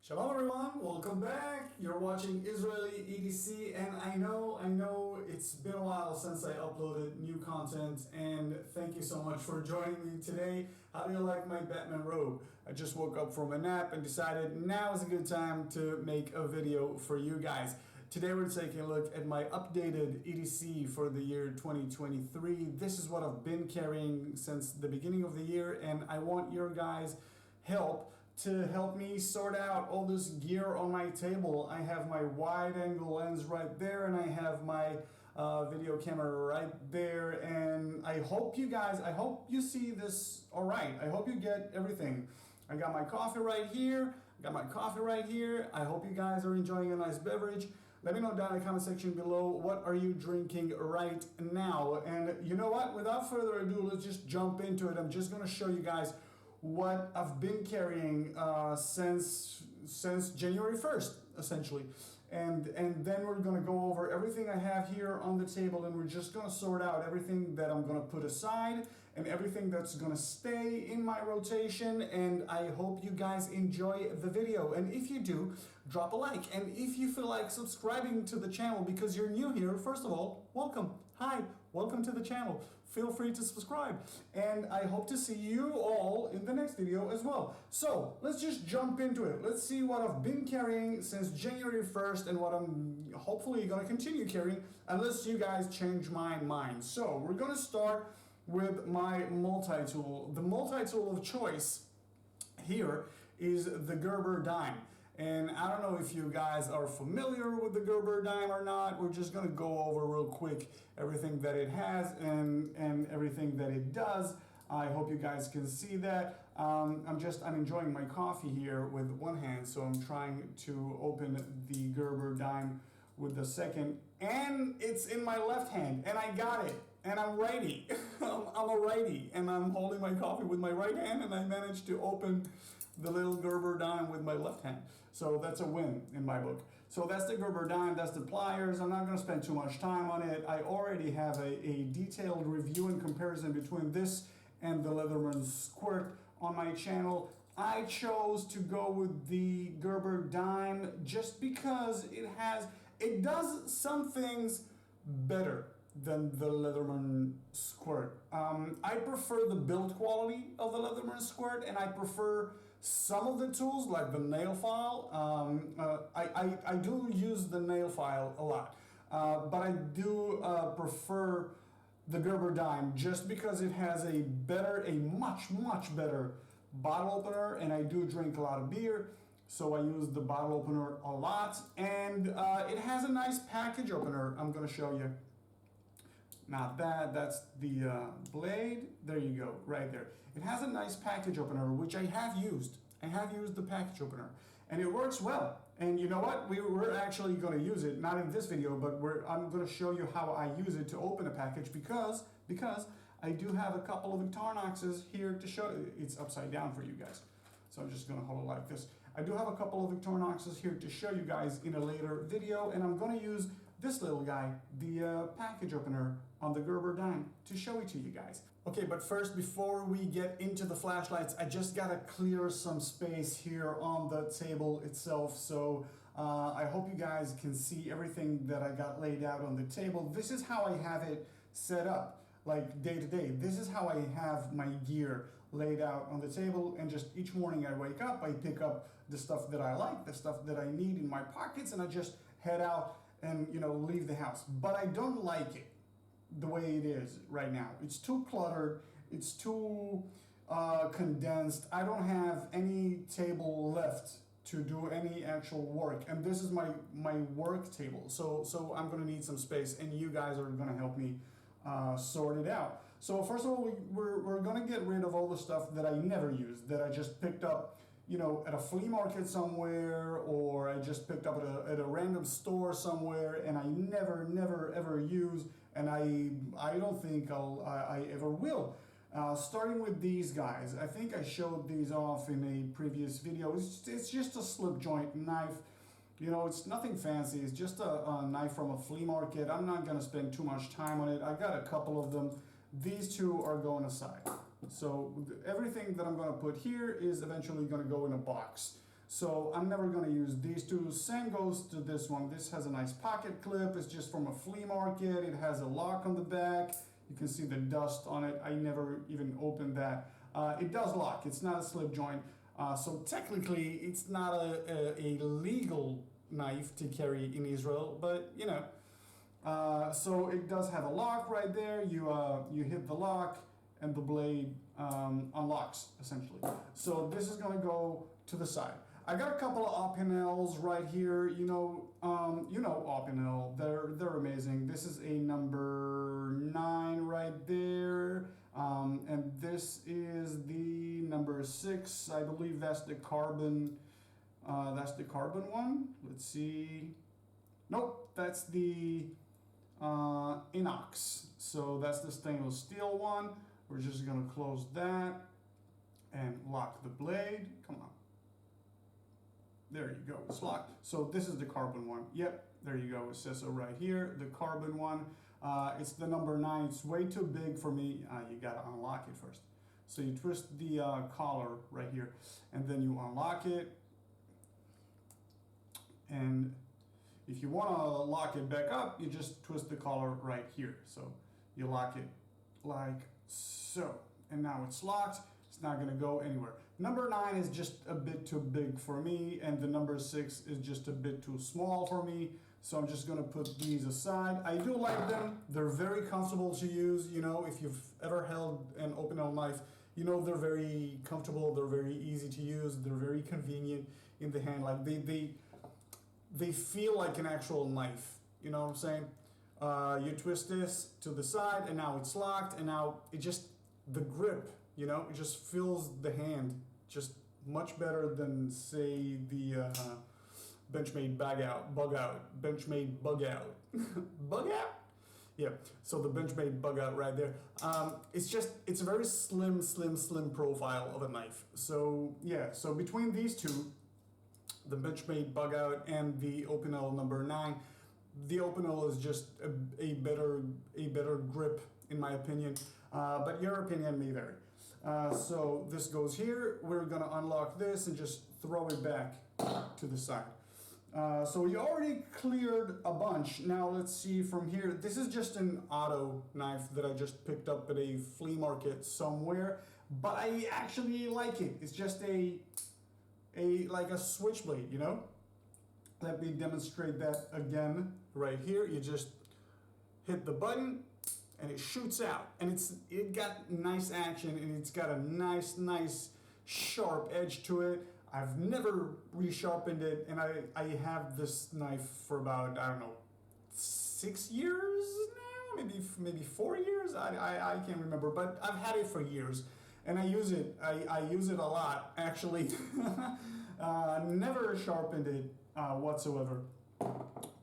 Shalom everyone, welcome back. You're watching Israeli EDC, and I know it's been a while since I uploaded new content, and thank you so much for joining me today. How do you like my Batman robe? I just woke up from a nap and decided now is a good time to make a video for you guys. Today we're taking a look at my updated EDC for the year 2023. This is what I've been carrying since the beginning of the year, and I want your guys' help to help me sort out all this gear on my table. I have my wide angle lens right there, and I have my video camera right there, and I hope you see this all right. I hope you get everything. I got my coffee right here. I hope you guys are enjoying a nice beverage. Let me know down in the comment section below, what are you drinking right now? And you know what, without further ado, let's just jump into it. I'm just gonna show you guys what I've been carrying since January 1st, essentially. And then we're gonna go over everything I have here on the table, and we're just gonna sort out everything that I'm gonna put aside and everything that's gonna stay in my rotation. And I hope you guys enjoy the video. And if you do, drop a like. And if you feel like subscribing to the channel because you're new here, first of all, welcome. Hi, welcome to the channel. Feel free to subscribe. And I hope to see you all in the next video as well. So let's just jump into it. Let's see what I've been carrying since January 1st and what I'm hopefully gonna continue carrying unless you guys change my mind. So we're gonna start with my multi-tool. The multi-tool of choice here is the Gerber dime. And I don't know if you guys are familiar with the Gerber dime or not. We're just gonna go over real quick everything that it has and everything that it does. I hope you guys can see that. I'm enjoying my coffee here with one hand, so I'm trying to open the Gerber dime with the second, and it's in my left hand, and I got it, and I'm righty. I'm a righty, and I'm holding my coffee with my right hand, and I managed to open the little Gerber dime with my left hand. So that's a win in my book. So that's the Gerber dime, that's the pliers. I'm not gonna spend too much time on it. I already have a detailed review and comparison between this and the Leatherman squirt on my channel. I chose to go with the Gerber dime just because it does some things better than the Leatherman squirt. I prefer the build quality of the Leatherman squirt, and I prefer some of the tools like the nail file. I do use the nail file a lot, but I do prefer the Gerber dime just because it has a much better bottle opener, and I do drink a lot of beer, so I use the bottle opener a lot, and it has a nice package opener. I'm gonna show you. Not bad, that's the blade. There you go, right there. It has a nice package opener, which I have used. I have used the package opener, and it works well. And you know what? We're actually going to use it, not in this video, but I'm going to show you how I use it to open a package because I do have a couple of Victorinoxes here to show. It's upside down for you guys, so I'm just going to hold it like this. I do have a couple of Victorinoxes here to show you guys in a later video, and I'm going to use this little guy, the package opener on the Gerber dime, to show it to you guys. Okay, but first, before we get into the flashlights, I just gotta clear some space here on the table itself. So I hope you guys can see everything that I got laid out on the table. This is how I have it set up, like day to day. This is how I have my gear laid out on the table, and just each morning I wake up, I pick up the stuff that I like, the stuff that I need in my pockets, and I just head out and leave the house. But I don't like it the way it is right now. It's too cluttered, it's too condensed. I don't have any table left to do any actual work, and this is my work table, so I'm gonna need some space, and you guys are gonna help me sort it out. So first of all, we're gonna get rid of all the stuff that I never use, that I just picked up at a flea market somewhere, or I just picked up at a random store somewhere, and I never ever use, and I don't think I ever will. Starting with these guys, I think I showed these off in a previous video. It's just a slip joint knife. It's nothing fancy. It's just a knife from a flea market. I'm not gonna spend too much time on it. I got a couple of them. These two are going aside. So everything that I'm going to put here is eventually going to go in a box. So I'm never going to use these two. Same goes to this one. This has a nice pocket clip. It's just from a flea market. It has a lock on the back. You can see the dust on it. I never even opened that. It does lock. It's not a slip joint. So technically, it's not a legal knife to carry in Israel, but you know. So it does have a lock right there. You hit the lock and the blade unlocks essentially. So this is going to go to the side. I got a couple of Opinels right here. You know Opinel. They're amazing. This is a number 9 right there, and this is the number 6. I believe that's the carbon. That's the carbon one. Let's see. Nope, that's the inox. So that's the stainless steel one. We're just gonna close that and lock the blade. Come on. There you go, it's locked. So this is the carbon one. Yep, there you go, it says so right here, the carbon one. It's the number 9, it's way too big for me. You gotta unlock it first. So you twist the collar right here, and then you unlock it. And if you wanna lock it back up, you just twist the collar right here. So you lock it like so. And now it's locked, it's not gonna go anywhere. Number 9 is just a bit too big for me, and the number 6 is just a bit too small for me. So I'm just gonna put these aside. I do like them. They're very comfortable to use. You know, if you've ever held an Opinel knife, you know they're very comfortable, they're very easy to use, they're very convenient in the hand. Like they feel like an actual knife. You know what I'm saying? You twist this to the side, and now it's locked, and now it just, the grip, you know, it just feels the hand just much better than, say, the Benchmade bug out, Benchmade bug out, bug out? Yeah, so the Benchmade bug out right there. It's a very slim profile of a knife. So yeah, so between these two, the Benchmade bug out and the Opinel number 9, the Opinel is just a better grip in my opinion, but your opinion may vary. So this goes here. We're gonna unlock this and just throw it back to the side. So we already cleared a bunch. Now let's see from here. This is just an auto knife that I just picked up at a flea market somewhere, but I actually like it. It's just like a switchblade, you know? Let me demonstrate that again right here. You just hit the button and it shoots out, and it got nice action, and it's got a nice sharp edge to it. I've never resharpened it, and I have this knife for about, I don't know, 6 years now, maybe 4 years. I can't remember, but I've had it for years, and I use it. I use it a lot actually. Never sharpened it whatsoever.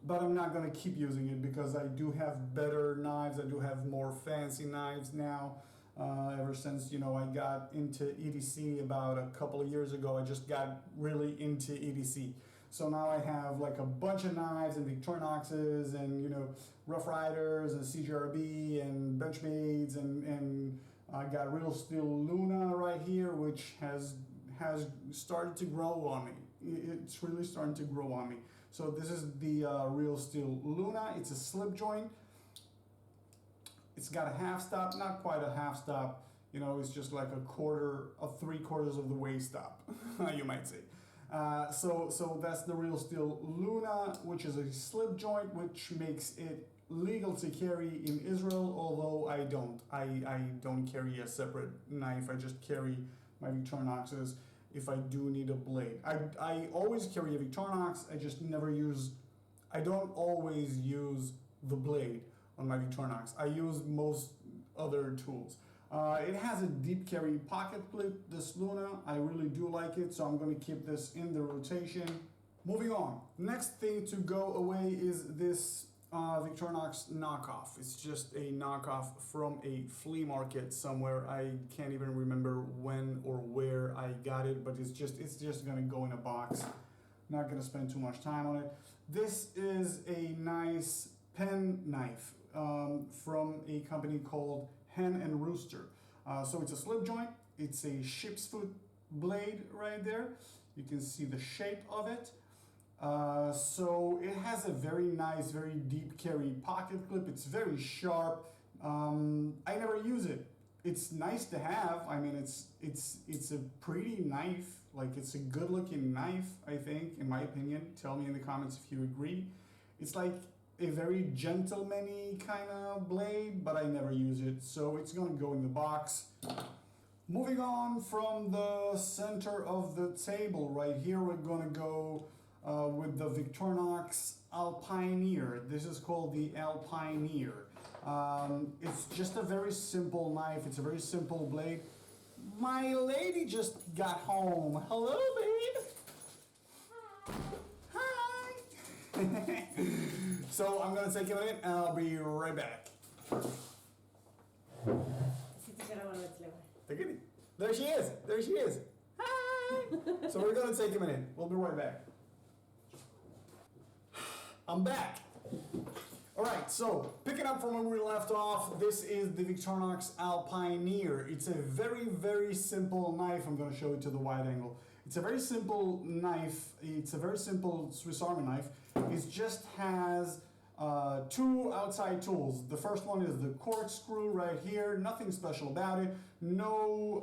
But I'm not gonna keep using it because I do have better knives. I do have more fancy knives now. Ever since, you know, I got into EDC about a couple of years ago, I just got really into EDC. So now I have like a bunch of knives and Victorinoxes and, you know, Rough Riders and CGRB and Benchmades, and I got Real Steel Luna right here, which has started to grow on me. It's really starting to grow on me. So this is the Real Steel Luna. It's a slip joint. It's got a half stop, not quite a half stop. You know, it's just like a 3/4 of the way stop, you might say. So that's the Real Steel Luna, which is a slip joint, which makes it legal to carry in Israel, although I don't carry a separate knife. I just carry my Victorinoxes if I do need a blade. I always carry a Victorinox. I don't always use the blade on my Victorinox. I use most other tools. It has a deep carry pocket clip, this Luna. I really do like it, so I'm gonna keep this in the rotation. Moving on. Next thing to go away is this Victorinox knockoff. It's just a knockoff from a flea market somewhere. I can't even remember when or where I got it, but it's just gonna go in a box. Not gonna spend too much time on it. This is a nice pen knife from a company called Hen and Rooster. So it's a slip joint. It's a ship's foot blade right there. You can see the shape of it. So it has a very nice, very deep carry pocket clip. It's very sharp. I never use it. It's nice to have. I mean, it's a pretty knife. Like, it's a good looking knife, I think, in my opinion. Tell me in the comments if you agree. It's like a very gentleman-y kind of blade, but I never use it. So it's gonna go in the box. Moving on from the center of the table right here, we're gonna go with the Victorinox Alpioneer. This is called the Alpioneer. It's just a very simple knife. It's a very simple blade. My lady just got home. Hello, babe. Hi. So I'm gonna take a minute and I'll be right back. There she is. There she is. Hi. So we're gonna take a minute. We'll be right back. I'm back. All right, so picking up from where we left off, this is the Victorinox Alpioneer. It's a very, very simple knife. I'm going to show it to the wide angle. It's a very simple knife. It's a very simple Swiss Army knife. It just has two outside tools. The first one is the corkscrew right here. Nothing special about it. No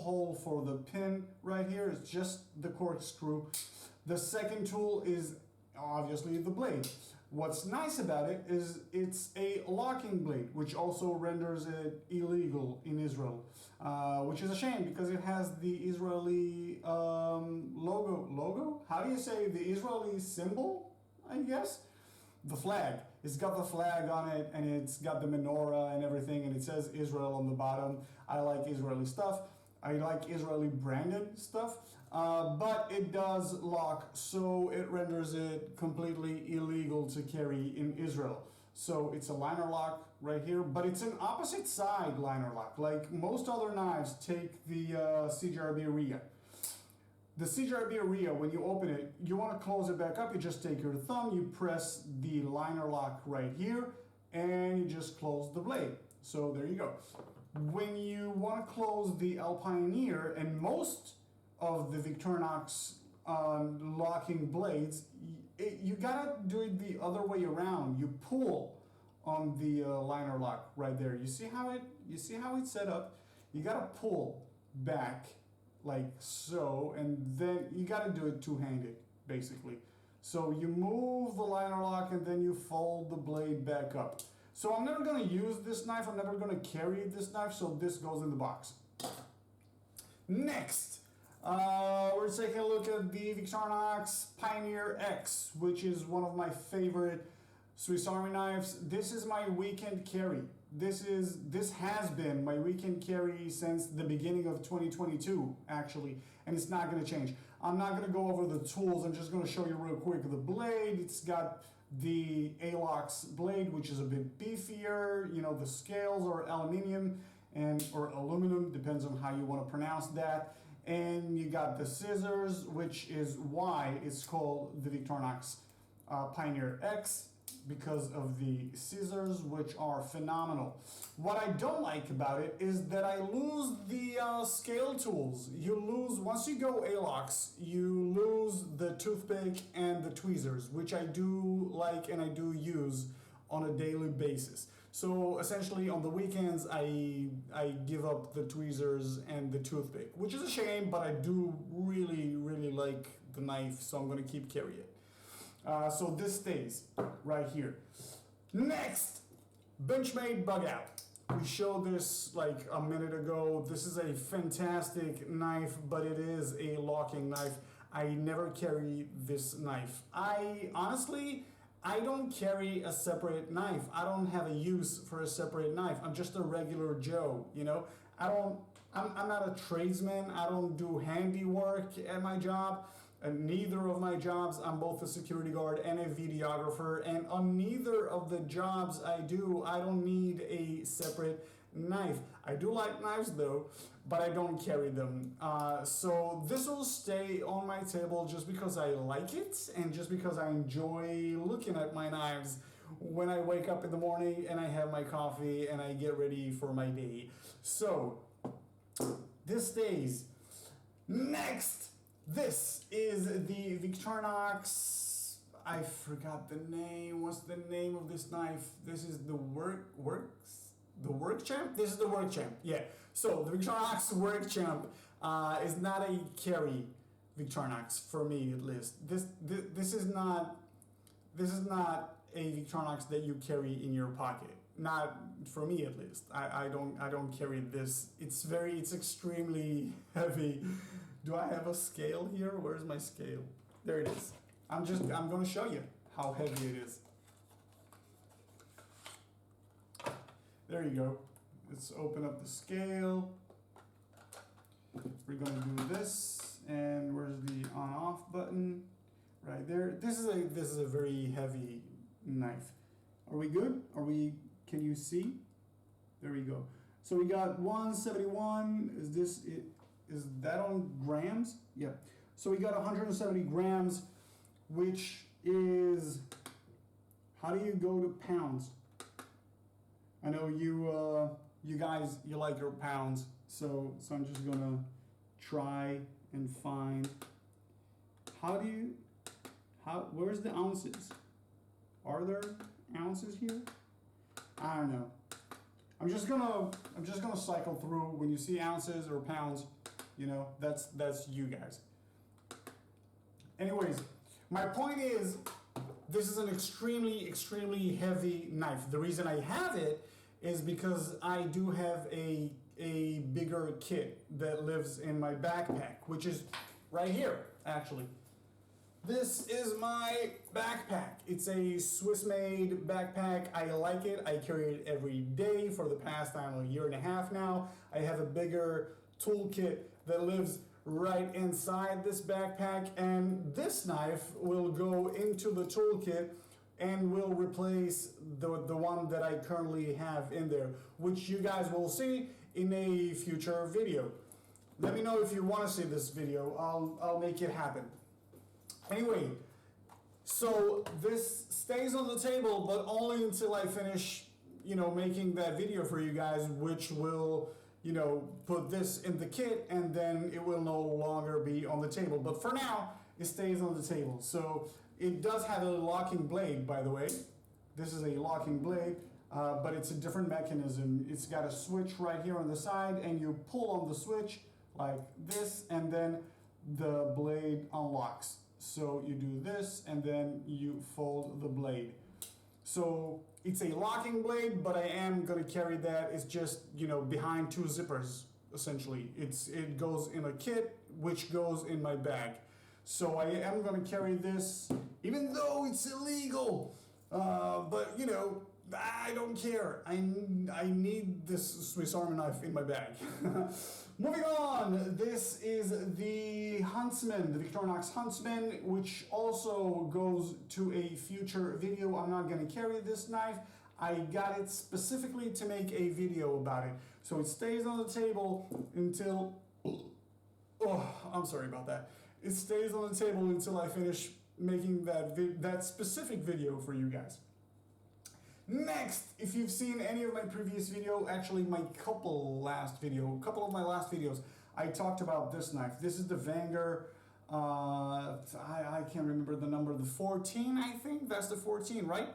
hole for the pin right here. It's just the corkscrew. The second tool is obviously the blade. What's nice about it is it's a locking blade, which also renders it illegal in Israel, which is a shame because it has the Israeli logo? How do you say the Israeli symbol, I guess? The flag. It's got the flag on it, and it's got the menorah and everything, and it says Israel on the bottom. I like Israeli stuff. I like Israeli branded stuff. But it does lock, so it renders it completely illegal to carry in Israel. So it's a liner lock right here, but it's an opposite side liner lock. Like most other knives, take the CJRB Ria. The CJRB Ria, when you open it, you want to close it back up, you just take your thumb, you press the liner lock right here, and you just close the blade. So there you go. When you want to close the Alpioneer, and most of the Victorinox locking blades, you gotta do it the other way around. You pull on the liner lock right there. You see how it's set up? You gotta pull back like so, and then you gotta do it two-handed basically. So you move the liner lock and then you fold the blade back up. So I'm never gonna use this knife. I'm never gonna carry this knife. So this goes in the box. Next. We're taking a look at the Victorinox Pioneer X, which is one of my favorite Swiss Army knives. This is my weekend carry. This has been my weekend carry since the beginning of 2022, actually, and it's not going to change. I'm not going to go over the tools. I'm just going to show you real quick the blade. It's got the Alox blade, which is a bit beefier. You know, the scales are aluminum or aluminum, depends on how you want to pronounce that. And you got the scissors, which is why it's called the Victorinox Pioneer X, because of the scissors, which are phenomenal. What I don't like about it is that I lose the scale tools. You lose, once you go Alox, you lose the toothpick and the tweezers, which I do like and I do use on a daily basis. So essentially on the weekends, I give up the tweezers and the toothpick, which is a shame, but I do really, really like the knife, so I'm gonna keep carrying it. So this stays right here. Next, Benchmade Bug Out. We showed this like a minute ago. This is a fantastic knife, but it is a locking knife. I never carry this knife. I don't carry a separate knife. I don't have a use for a separate knife. I'm just a regular Joe, you know? I'm not a tradesman. I don't do handiwork at my job. And neither of my jobs, I'm both a security guard and a videographer. And on neither of the jobs I do, I don't need a separate knife. I do like knives though, but I don't carry them. So this will stay on my table just because I like it and just because I enjoy looking at my knives when I wake up in the morning and I have my coffee and I get ready for my day. So this stays. Next, This is the Victorinox. I forgot the name. What's the name of this knife? This is the Work Champ. This is the Work Champ. Yeah. So the Victorinox Work Champ is not a carry Victorinox for me, at least. This is not a Victorinox that you carry in your pocket. Not for me, at least. I don't carry this. It's extremely heavy. Do I have a scale here? Where's my scale? There it is. I'm going to show you how heavy it is. There you go. Let's open up the scale. We're going to do this, and where's the on-off button? Right there. This is a very heavy knife. Are we good? Can you see? There we go. So we got 171. Is that on grams? Yeah. So we got 170 grams, which is, how do you go to pounds? I know you guys, you like your pounds, so I'm just gonna try and find, where's the ounces? Are there ounces here? I don't know. I'm just gonna cycle through. When you see ounces or pounds, you know, that's you guys. Anyways, my point is, this is an extremely heavy knife. The reason I have it is because I do have a bigger kit that lives in my backpack, which is right here, actually. This is my backpack. It's a Swiss-made backpack. I like it. I carry it every day for the past, I don't know, year and a half now. I have a bigger toolkit that lives right inside this backpack, and this knife will go into the toolkit and will replace the one that I currently have in there, which you guys will see in a future video. Let me know if you want to see this video. I'll make it happen. Anyway, so this stays on the table, but only until I finish, you know, making that video for you guys, which will, you know, put this in the kit, and then it will no longer be on the table. But for now, it stays on the table. So it does have a locking blade, by the way. This is a locking blade, but it's a different mechanism. It's got a switch right here on the side, and you pull on the switch like this, and then the blade unlocks. So you do this, and then you fold the blade. So it's a locking blade, but I am gonna carry that. It's just, you know, behind two zippers, essentially. It goes in a kit, which goes in my bag. So I am gonna carry this, even though it's illegal. But you know, I don't care. I need this Swiss Army knife in my bag. Moving on, this is the Huntsman, the Victorinox Huntsman, which also goes to a future video. I'm not going to carry this knife. I got it specifically to make a video about it. So it stays on the table until, oh, I'm sorry about that. It stays on the table until I finish making that specific video for you guys. Next, if you've seen any of my previous video, actually a couple of my last videos, I talked about this knife. This is the Wenger, I can't remember the number, the 14, I think, that's the 14, right?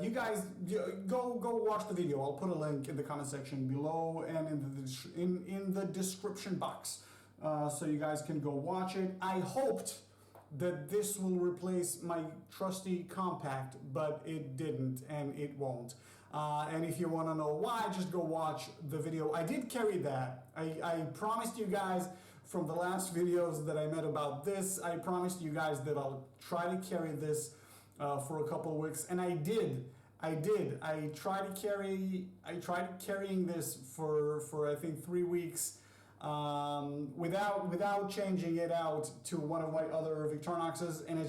You guys, go watch the video. I'll put a link in the comment section below and in the description box, so you guys can go watch it. I hoped that this will replace my trusty compact, but it didn't, and it won't. And if you want to know why, just go watch the video. I did carry that. I promised you guys from the last videos that I made about this, I promised you guys that I'll try to carry this for a couple of weeks, and I did. I tried carrying this for I think 3 weeks. Without changing it out to one of my other Victorinoxes, and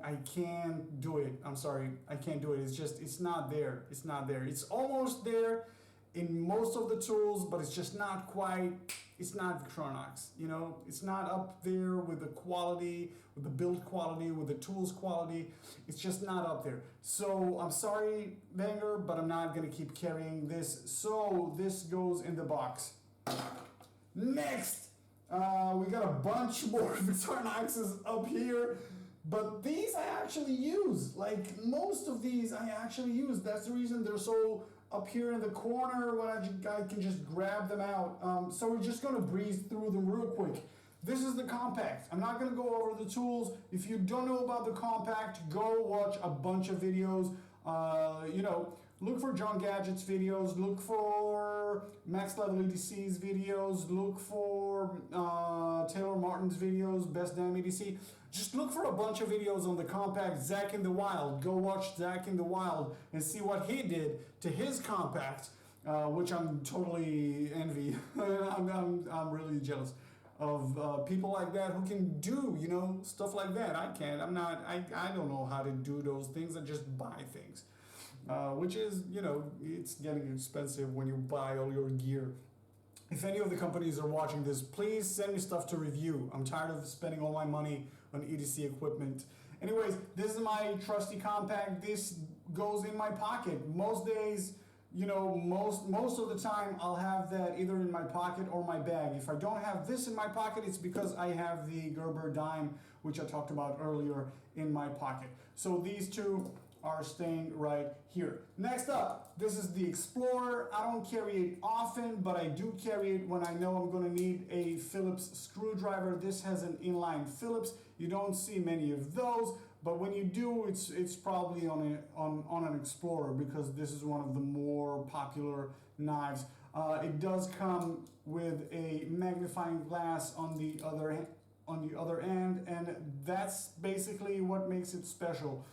I can't do it. I'm sorry, I can't do it. It's not there. It's almost there in most of the tools, but it's just not quite. It's not Victorinox, you know. It's not up there with the quality, with the build quality, with the tools quality. It's just not up there. So I'm sorry, Wenger, but I'm not gonna keep carrying this. So this goes in the box. Next, We got a bunch more Victorinoxes up here, but these I actually use. Like most of these I actually use. That's the reason they're so up here in the corner when I can just grab them out. So we're just gonna breeze through them real quick. This is the compact. I'm not gonna go over the tools. If you don't know about the compact, go watch a bunch of videos. You know, look for John Gadget's videos, look for Max Level EDC's videos, look for Taylor Martin's videos, Best Damn EDC. Just look for a bunch of videos on the compact, Zach in the Wild. Go watch Zach in the Wild and see what he did to his compact, which I'm totally envy. I'm really jealous of people like that who can do, you know, stuff like that. I can't. I don't know how to do those things. I just buy things. Which is, you know, it's getting expensive when you buy all your gear. If any of the companies are watching this, please send me stuff to review. I'm tired of spending all my money on EDC equipment. Anyways, this is my trusty compact. This goes in my pocket. Most days, you know, most of the time I'll have that either in my pocket or my bag. If I don't have this in my pocket, it's because I have the Gerber dime, which I talked about earlier, in my pocket. So these two are staying right here. Next up, this is the Explorer. I don't carry it often, but I do carry it when I know I'm gonna need a Phillips screwdriver. This has an inline Phillips. You don't see many of those, but when you do, it's probably on an Explorer because this is one of the more popular knives. It does come with a magnifying glass on the other end, and that's basically what makes it special.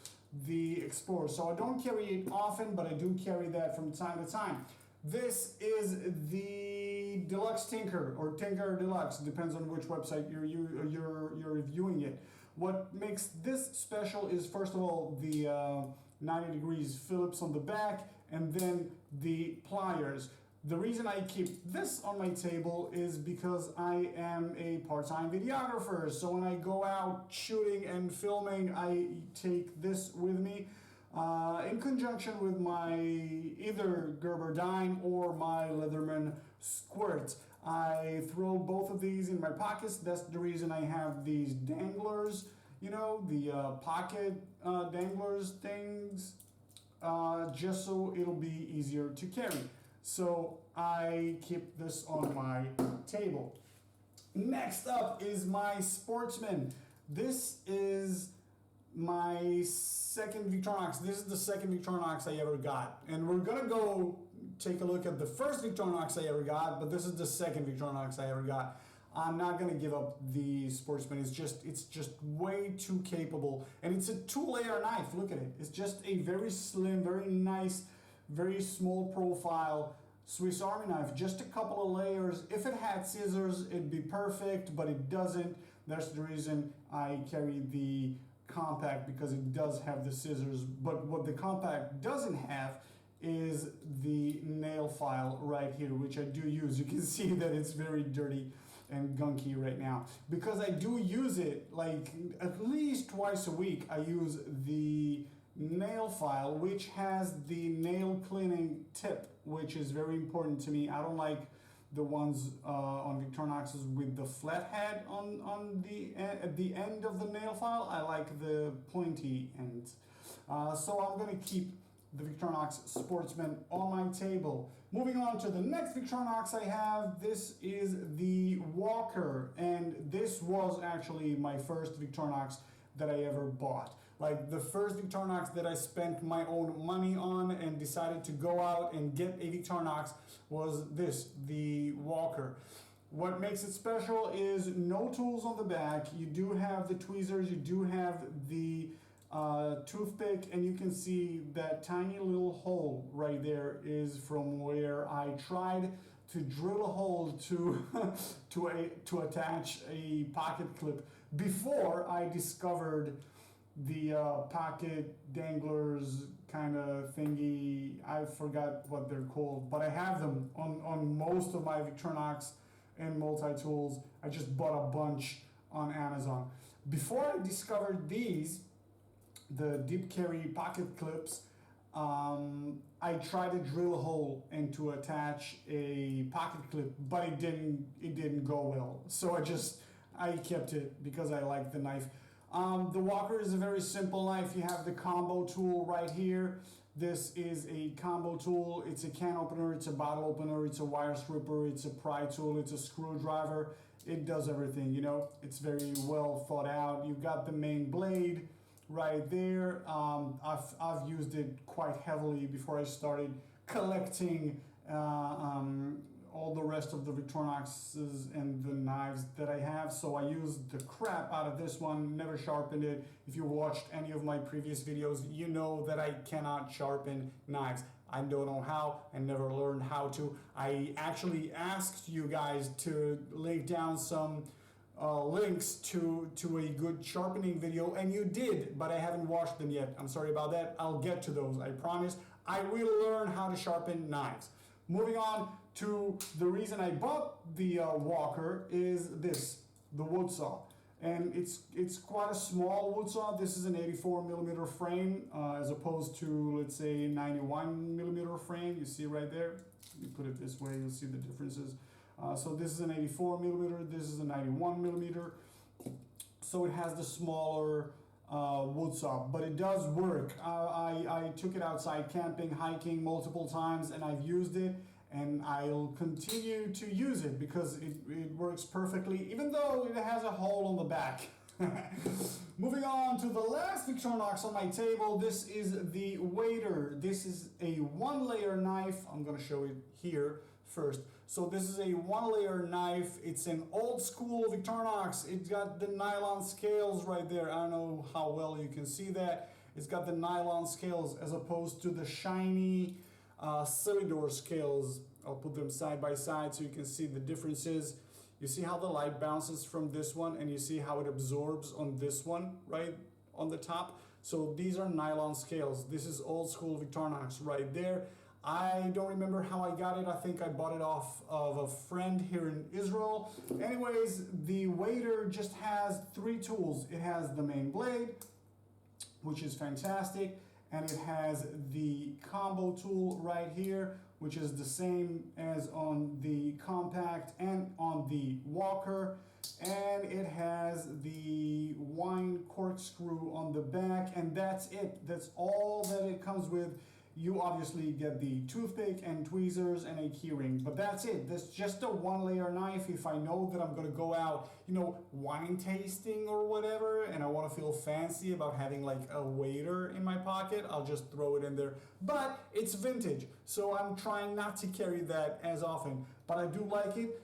The Explorer. So I don't carry it often, but I do carry that from time to time. This is the Deluxe Tinker, or Tinker Deluxe, depends on which website you're reviewing it. What makes this special is, first of all, the 90 degrees Phillips on the back, and then the pliers. The reason I keep this on my table is because I am a part-time videographer. So when I go out shooting and filming, I take this with me in conjunction with my either Gerber dime or my Leatherman squirt. I throw both of these in my pockets. That's the reason I have these danglers, you know, the pocket danglers things, just so it'll be easier to carry. So I keep this on my table. Next up is my Sportsman. This is my second Victorinox. This is the second Victorinox I ever got. And we're gonna go take a look at the first Victorinox I ever got, but this is the second Victorinox I ever got. I'm not gonna give up the Sportsman. It's just way too capable. And it's a 2-layer knife. Look at it. It's just a very slim, very nice, very small profile Swiss Army knife, just a couple of layers. If it had scissors, it'd be perfect, but it doesn't. That's the reason I carry the compact, because it does have the scissors. But what the compact doesn't have is the nail file right here, which I do use. You can see that it's very dirty and gunky right now. Because I do use it like at least twice a week. I use the nail file, which has the nail cleaning tip, which is very important to me. I don't like the ones on Victorinoxes with the flat head on at the end of the nail file. I like the pointy end. So I'm gonna keep the Victorinox Sportsman on my table. Moving on to the next Victorinox I have, this is the Walker, and this was actually my first Victorinox that I ever bought. Like the first Victorinox that I spent my own money on and decided to go out and get a Victorinox was this, the Walker. What makes it special is no tools on the back. You do have the tweezers, you do have the toothpick, and you can see that tiny little hole right there is from where I tried to drill a hole to to attach a pocket clip before I discovered the pocket danglers kind of thingy. I forgot what they're called, but I have them on most of my Victorinox and multi-tools. I just bought a bunch on Amazon. Before I discovered these, the deep carry pocket clips, I tried to drill a hole and to attach a pocket clip, but it didn't go well. So I kept it because I like the knife. The walker is a very simple knife. You have the combo tool right here. This is a combo tool. It's a can opener, it's a bottle opener, it's a wire stripper, it's a pry tool, it's a screwdriver. It does everything, you know. It's very well thought out. You've got the main blade right there. I've used it quite heavily before I started collecting all the rest of the Victorinoxes and the knives that I have. So I used the crap out of this one, never sharpened it. If you watched any of my previous videos, you know that I cannot sharpen knives. I don't know how, I never learned how to. I actually asked you guys to lay down some links to a good sharpening video, and you did, but I haven't watched them yet. I'm sorry about that. I'll get to those, I promise. I will learn how to sharpen knives. Moving on to the reason I bought the walker is this, the wood saw. And it's quite a small wood saw. This is an 84 millimeter frame as opposed to, let's say, 91 millimeter frame. You see right there. Let me put it this way, you'll see the differences. So this is an 84 millimeter, this is a 91 millimeter. So it has the smaller wood saw, but it does work. I took it outside camping, hiking multiple times, and I've used it, and I'll continue to use it because it works perfectly, even though it has a hole on the back. Moving on to the last Victorinox on my table, this is the Wader. This is a one-layer knife. I'm going to show it here first. So this is a one-layer knife. It's an old school Victorinox. It's got the nylon scales right there. I don't know how well you can see that. It's got the nylon scales as opposed to the shiny Silidor scales. I'll put them side by side so you can see the differences. You see how the light bounces from this one, and you see how it absorbs on this one, right on the top. So these are nylon scales. This is old school Victorinox right there. I don't remember how I got it. I think I bought it off of a friend here in Israel. Anyways, the Wader just has three tools. It has the main blade, which is fantastic, and it has the combo tool right here, which is the same as on the compact and on the walker, and it has the wine corkscrew on the back, and that's it. That's all that it comes with. You obviously get the toothpick and tweezers and a key ring, but that's it. That's just a one-layer knife. If I know that I'm gonna go out, you know, wine tasting or whatever, and I wanna feel fancy about having like a Wader in my pocket, I'll just throw it in there. But it's vintage, so I'm trying not to carry that as often, but I do like it.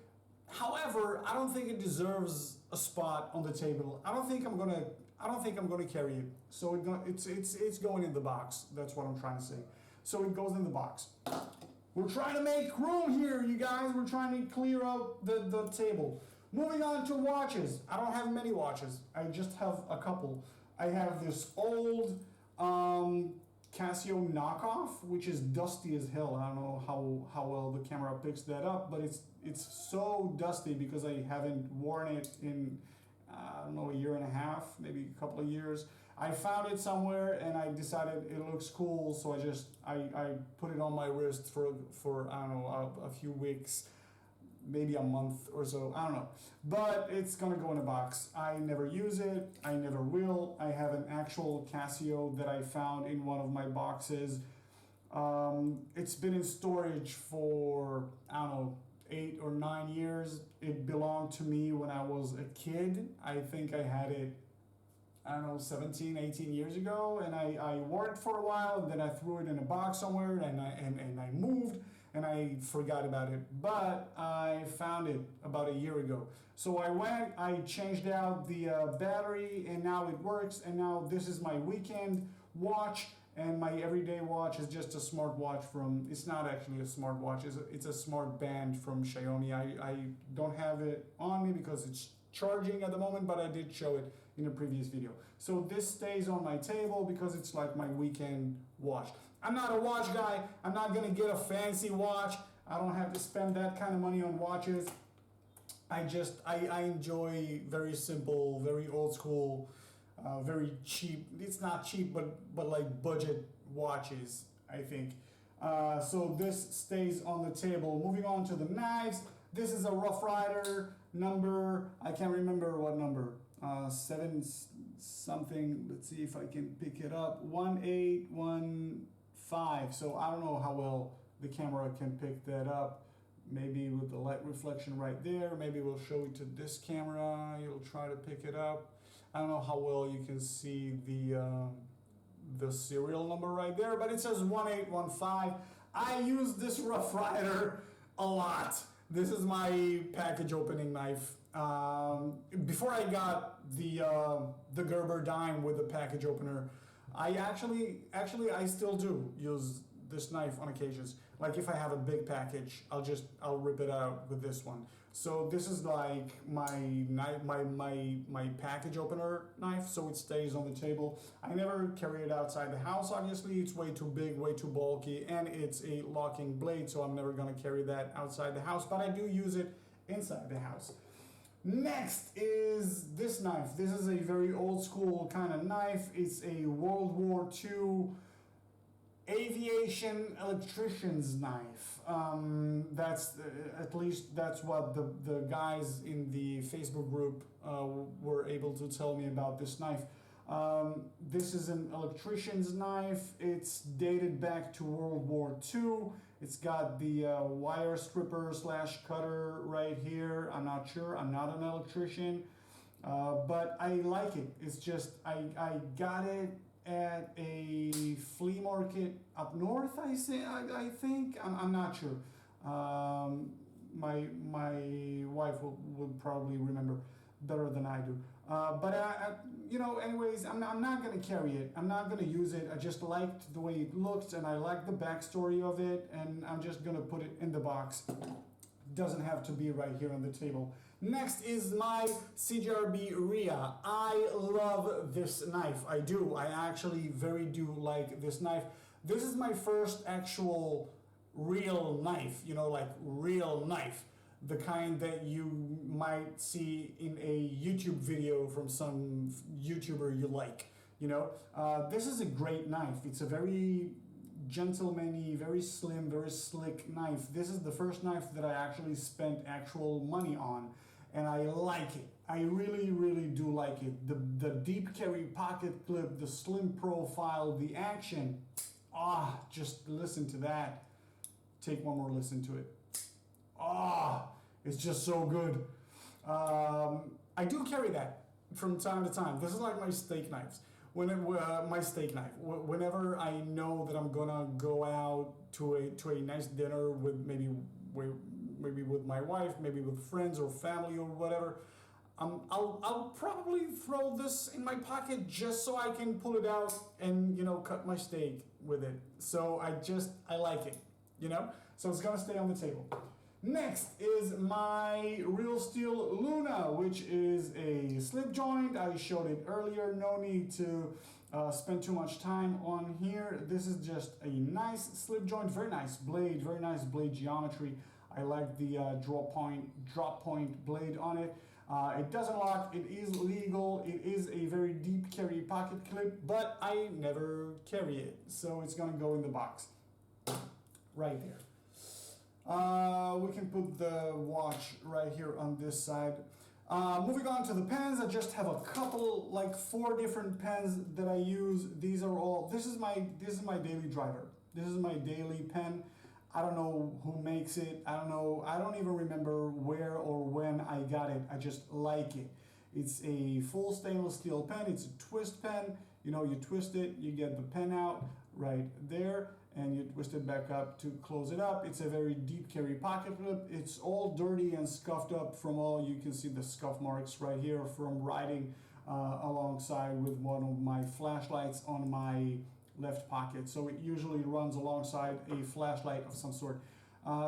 However, I don't think it deserves a spot on the table. I don't think I'm gonna carry it. So it's going in the box. That's what I'm trying to say. So it goes in the box. We're trying to make room here, you guys. We're trying to clear out the table. Moving on to watches. I don't have many watches. I just have a couple. I have this old Casio knockoff, which is dusty as hell. I don't know how well the camera picks that up, but it's so dusty because I haven't worn it in I don't know, a year and a half, maybe a couple of years. I found it somewhere and I decided it looks cool, so I put it on my wrist for I don't know, a few weeks, maybe a month or so, I don't know. But it's gonna go in a box. I never use it, I never will. I have an actual Casio that I found in one of my boxes. It's been in storage for, I don't know, 8 or 9 years. It belonged to me when I was a kid. I think I had it, I don't know, 17, 18 years ago, and I wore it for a while, and then I threw it in a box somewhere, and I moved, and I forgot about it. But I found it about a year ago. So I went, I changed out the battery, and now it works, and now this is my weekend watch. And my everyday watch is just a smart watch from, it's not actually a smart watch, it's a smart band from Xiaomi. I don't have it on me because it's charging at the moment, but I did show it in a previous video. So this stays on my table because it's like my weekend watch. I'm not a watch guy, I'm not gonna get a fancy watch. I don't have to spend that kind of money on watches. I enjoy very simple, very old school, very cheap, it's not cheap, but like budget watches. I think. So this stays on the table. Moving on to the knives. This is a Rough Rider number, I can't remember what number, 7 something, let's see if I can pick it up, 1815. So I don't know how well the camera can pick that up. Maybe with the light reflection right there, maybe we'll show it to this camera, it'll try to pick it up. I don't know how well you can see the serial number right there, but it says 1815. I use this Rough Rider a lot. This is my package opening knife. Before I got the Gerber dime with the package opener, I actually I still do use this knife on occasions. Like if I have a big package, I'll rip it out with this one. So this is like my knife, my package opener knife, so it stays on the table. I never carry it outside the house, obviously. It's way too big, way too bulky, and it's a locking blade, so I'm never gonna carry that outside the house, but I do use it inside the house. Next is this knife. This is a very old school kind of knife. It's a World War II aviation electrician's knife. That's at least that's what the guys in the Facebook group were able to tell me about this knife. This is an electrician's knife. It's dated back to World War II. It's got the wire stripper / cutter right here. I'm not sure, I'm not an electrician, but I like it. It's just, I got it at a flea market up north, I think. I'm not sure. My wife would probably remember better than I do. But anyways, I'm not gonna carry it. I'm not gonna use it. I just liked the way it looked, and I like the backstory of it, and I'm just gonna put it in the box. Doesn't have to be right here on the table. Next is my CJRB Rhea. I love this knife. I do. I actually very do like this knife. This is my first actual real knife, like real knife. The kind that you might see in a YouTube video from some YouTuber you like, This is a great knife. It's a very gentleman-y, very slim, very slick knife. This is the first knife that I actually spent actual money on, and I like it. I really, really do like it. The deep carry pocket clip, the slim profile, the action. Just listen to that. Take one more listen to it. It's just so good. I do carry that from time to time. This is like my steak knives. My steak knife. Whenever I know that I'm gonna go out to a nice dinner with maybe with my wife, maybe with friends or family or whatever, I'll probably throw this in my pocket just so I can pull it out and cut my steak with it. So I like it, So it's gonna stay on the table. Next is my Real Steel Luna, which is a slip joint. I showed it earlier. No need to spend too much time on here. This is just a nice slip joint, very nice blade geometry. I like the drop point blade on it. It doesn't lock, it is legal, it is a very deep carry pocket clip, but I never carry it, so it's gonna go in the box right there. We can put the watch right here on this side. Moving on to the pens, I just have a couple, like 4 different pens that I use. These are all, this is my daily driver. This is my daily pen. I don't know who makes it. I don't even remember where or when I got it. I just like it. It's a full stainless steel pen. It's a twist pen. You twist it, you get the pen out right there, and you twist it back up to close it up. It's a very deep carry pocket clip. It's all dirty and scuffed up from you can see the scuff marks right here from riding alongside with one of my flashlights on my left pocket. So it usually runs alongside a flashlight of some sort.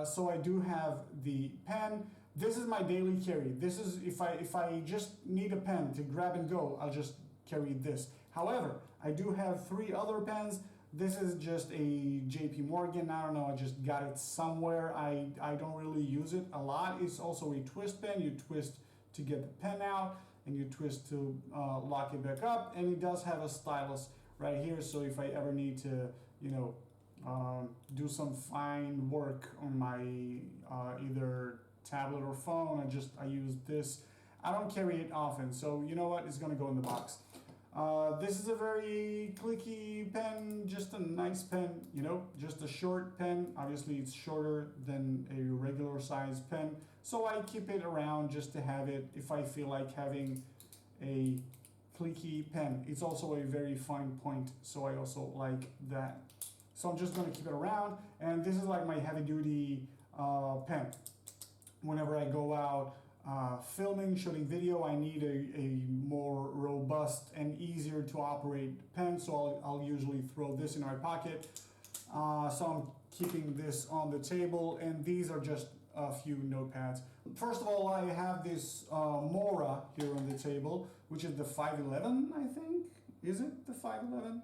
So I do have the pen. This is my daily carry. This is, if I just need a pen to grab and go, I'll just carry this. However, I do have 3 other pens. This is just a JP Morgan. I don't know, I just got it somewhere. I don't really use it a lot. It's also a twist pen. You twist to get the pen out, and you twist to lock it back up. And it does have a stylus right here, so if I ever need to, do some fine work on my either tablet or phone. I use this. I don't carry it often, so you know what? It's gonna go in the box. This is a very clicky pen, just a nice pen, you know, just a short pen. Obviously, it's shorter than a regular size pen, so I keep it around just to have it if I feel like having a clicky pen. It's also a very fine point, so I also like that. So I'm just gonna keep it around, and this is like my heavy duty pen. Whenever I go out filming, shooting video, I need a more robust and easier to operate pen, so I'll usually throw this in my pocket. So I'm keeping this on the table, and these are just a few notepads. First of all, I have this Mora here on the table, which is the 511, I think. Is it the 511?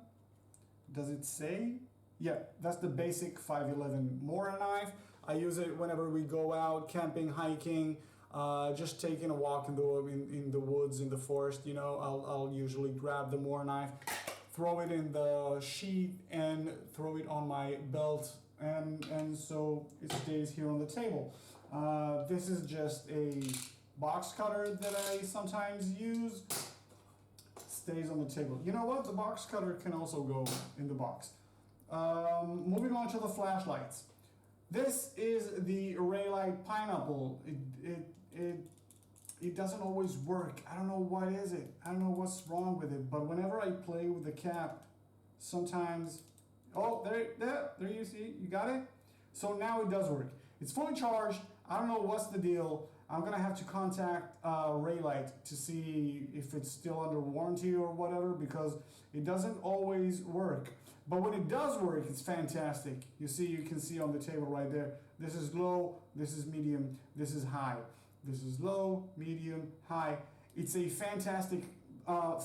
Does it say? Yeah, that's the basic 511 Mora knife. I use it whenever we go out camping, hiking, just taking a walk in the woods, in the forest. You know, I'll usually grab the Mora knife, throw it in the sheath, and throw it on my belt, and so it stays here on the table. This is just a box cutter that I sometimes use. Stays on the table. You know what? The box cutter can also go in the box. Moving on to the flashlights. This is the Olight Pineapple. It doesn't always work. I don't know what is it. I don't know what's wrong with it. But whenever I play with the cap, sometimes, oh, there you see, you got it. So now it does work. It's fully charged. I don't know what's the deal. I'm gonna have to contact Olight to see if it's still under warranty or whatever, because it doesn't always work. But when it does work, it's fantastic. You can see on the table right there. This is low, this is medium, this is high. This is low, medium, high. It's a fantastic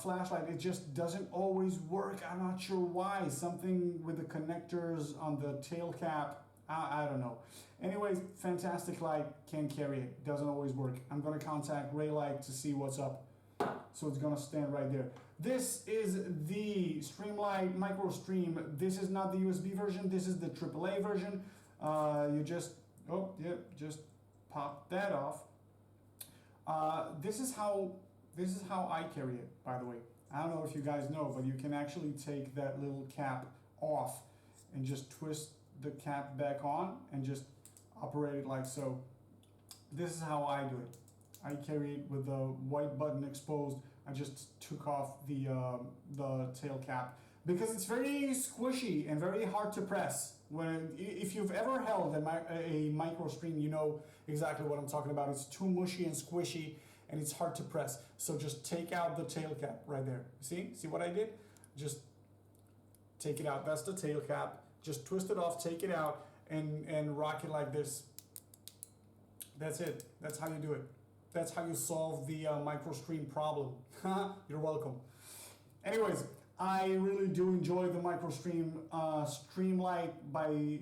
flashlight. It just doesn't always work. I'm not sure why. Something with the connectors on the tail cap. I don't know. Anyways, fantastic light, can carry it. Doesn't always work. I'm gonna contact Olight to see what's up. So it's gonna stand right there. This is the Streamlight Micro Stream. This is not the USB version. This is the AAA version. You just, just pop that off. This is how I carry it, by the way. I don't know if you guys know, but you can actually take that little cap off and just twist the cap back on and just operate it like so. This is how I do it. I carry it with the white button exposed. I just took off the tail cap because it's very squishy and very hard to press. If you've ever held a micro stream, you know exactly what I'm talking about. It's too mushy and squishy, and it's hard to press. So just take out the tail cap right there. See what I did? Just take it out. That's the tail cap. Just twist it off, take it out, and rock it like this. That's it. That's how you do it. That's how you solve the micro stream problem. You're welcome. Anyways, I really do enjoy the micro stream Streamlight Micro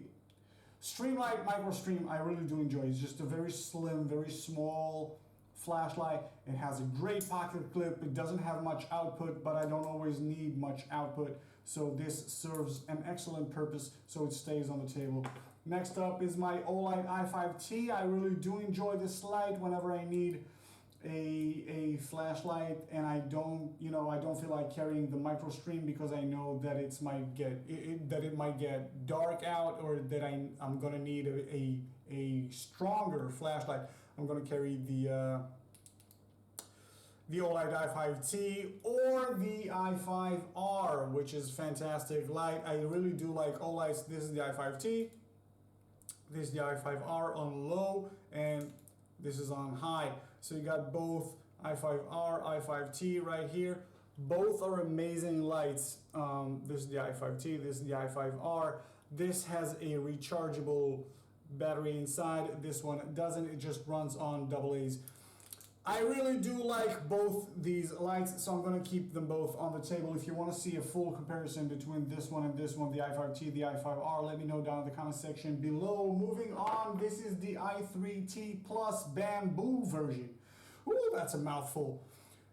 Stream. I really do enjoy it. It's just a very slim, very small flashlight. It has a great pocket clip. It doesn't have much output, but I don't always need much output. So this serves an excellent purpose, so it stays on the table. Next up is my Olight i5T. I really do enjoy this light whenever I need a flashlight, and I don't feel like carrying the micro stream because I know that it might get dark out, or that I'm gonna need a stronger flashlight. I'm gonna carry the Olight i5T or the i5R, which is fantastic light. I really do like Olight's. This is the i5T. This is the i5R on low, and this is on high. So you got both i5R, i5T right here. Both are amazing lights. This is the i5T, this is the i5R. This has a rechargeable battery inside. This one doesn't, it just runs on AA's. I really do like both these lights, so I'm gonna keep them both on the table. If you wanna see a full comparison between this one and this one, the i5T, the i5R, let me know down in the comment section below. Moving on, this is the i3T Plus Bamboo version. Ooh, that's a mouthful.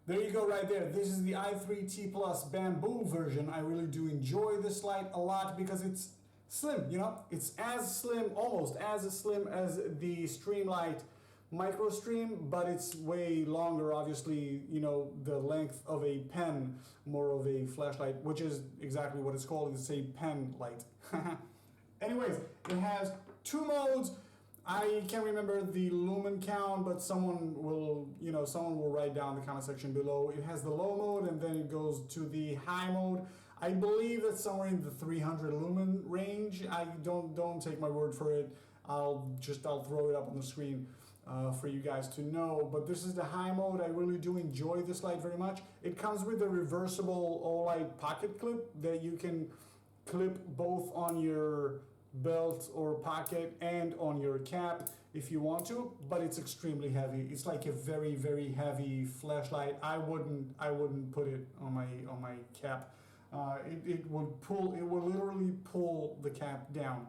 There you go right there. This is the i3T Plus Bamboo version. I really do enjoy this light a lot because it's slim, you know, it's as slim, almost as slim as the Streamlight Micro Stream, but it's way longer, obviously, you know, the length of a pen, more of a flashlight, which is exactly what it's called. It's a pen light. Anyways, it has 2 modes. I can't remember the lumen count, but someone will write down the comment section below. It has the low mode, and then it goes to the high mode. I believe it's somewhere in the 300 lumen range. I don't take my word for it. I'll throw it up on the screen for you guys to know. But this is the high mode. I really do enjoy this light very much. It comes with a reversible Olight pocket clip that you can clip both on your belt or pocket and on your cap if you want to, but it's extremely heavy. It's like a very, very heavy flashlight. I wouldn't put it on my cap. It would literally pull the cap down.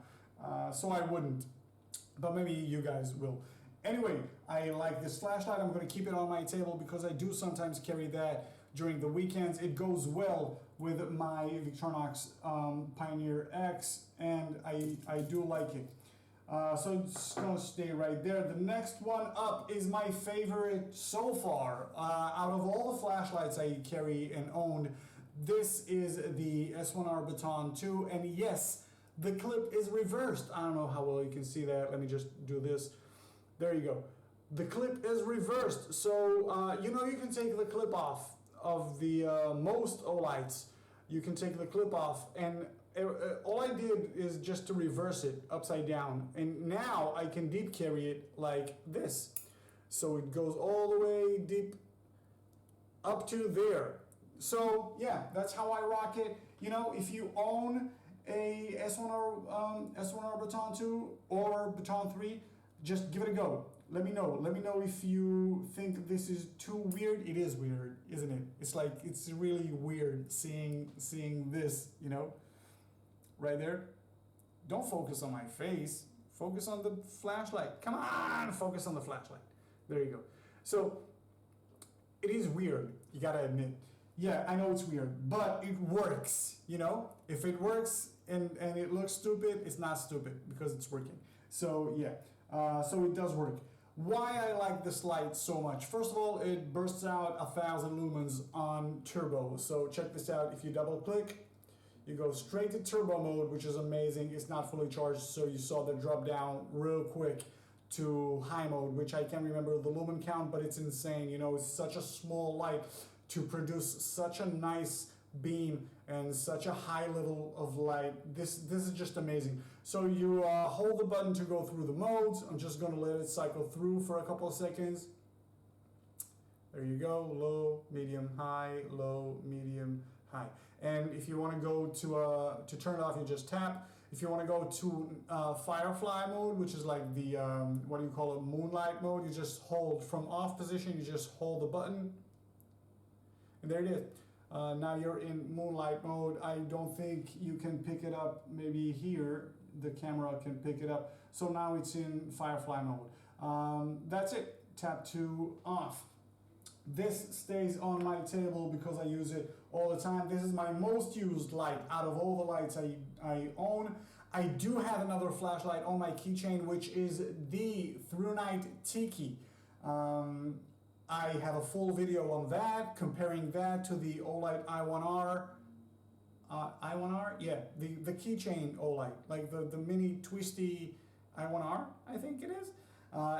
So I wouldn't, but maybe you guys will. Anyway, I like this flashlight. I'm going to keep it on my table because I do sometimes carry that during the weekends. It goes well with my Victorinox Pioneer X, and I do like it. So it's going to stay right there. The next one up is my favorite so far. Out of all the flashlights I carry and own, this is the S1R Baton 2, and yes, the clip is reversed. I don't know how well you can see that. Let me just do this. There you go. The clip is reversed, so you can take the clip off of the most Olights. You can take the clip off, and all I did is just to reverse it upside down, and now I can deep carry it like this. So it goes all the way deep up to there. So yeah, that's how I rock it. You know, if you own a S1R Baton 2 or Baton 3, just give it a go. Let me know. Let me know if you think this is too weird. It is weird, isn't it? It's really weird seeing this, you know, right there. Don't focus on my face. Focus on the flashlight. Come on, focus on the flashlight. There you go. So it is weird, you gotta admit. Yeah, I know it's weird, but it works, you know? If it works and it looks stupid, it's not stupid because it's working. So yeah, so it does work. Why I like this light so much? First of all, it bursts out 1,000 lumens on turbo. So check this out. If you double click, you go straight to turbo mode, which is amazing. It's not fully charged, so you saw the drop down real quick to high mode, which I can't remember the lumen count, but it's insane. You know, it's such a small light to produce such a nice beam and such a high level of light. This is just amazing. So you hold the button to go through the modes. I'm just going to let it cycle through for a couple of seconds. There you go, low, medium, high, low, medium, high. And if you want to go to turn it off, you just tap. If you want to go to Firefly mode, which is like the, what do you call it, moonlight mode, you just hold from off position, you just hold the button. And there it is. Now you're in moonlight mode. I don't think you can pick it up. Maybe here the camera can pick it up. So now it's in Firefly mode. That's it. Tap to off. This stays on my table because I use it all the time. This is my most used light out of all the lights I own. I do have another flashlight on my keychain, which is the Nitecore TiKi. I have a full video on that, comparing that to the Olight I1R. I1R? Yeah, the Keychain Olight, like the mini twisty I1R, I think it is.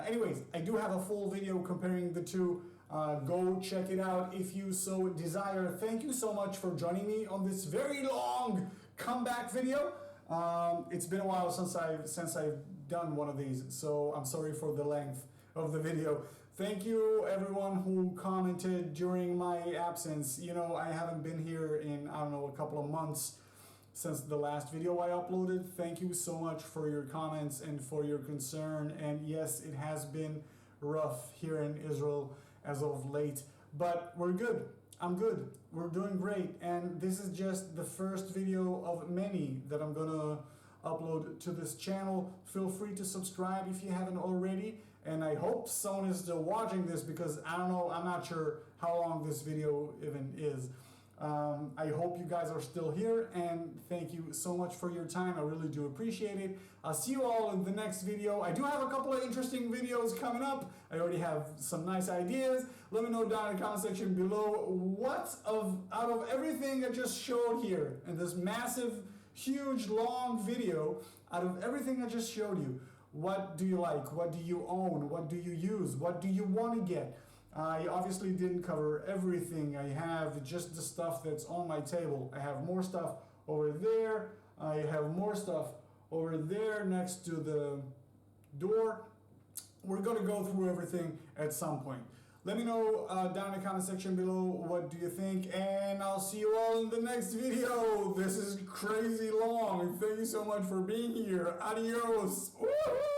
Anyways, I do have a full video comparing the two. Go check it out if you so desire. Thank you so much for joining me on this very long comeback video. It's been a while since I've done one of these, so I'm sorry for the length of the video. Thank you everyone who commented during my absence. You know, I haven't been here in, I don't know, a couple of months since the last video I uploaded. Thank you so much for your comments and for your concern. And yes, it has been rough here in Israel as of late, but we're good. I'm good. We're doing great. And this is just the first video of many that I'm gonna upload to this channel. Feel free to subscribe if you haven't already. And I hope someone is still watching this because I don't know, I'm not sure how long this video even is. I hope you guys are still here, and thank you so much for your time. I really do appreciate it. I'll see you all in the next video. I do have a couple of interesting videos coming up. I already have some nice ideas. Let me know down in the comment section below out of everything I just showed here in this massive, huge, long video, out of everything I just showed you, what do you like? What do you own? What do you use? What do you want to get? I obviously didn't cover everything. I have just the stuff that's on my table. I have more stuff over there. I have more stuff over there next to the door. We're going to go through everything at some point. Let me know down in the comment section below, what do you think? And I'll see you all in the next video. This is crazy long. Thank you so much for being here. Adios. Woo-hoo!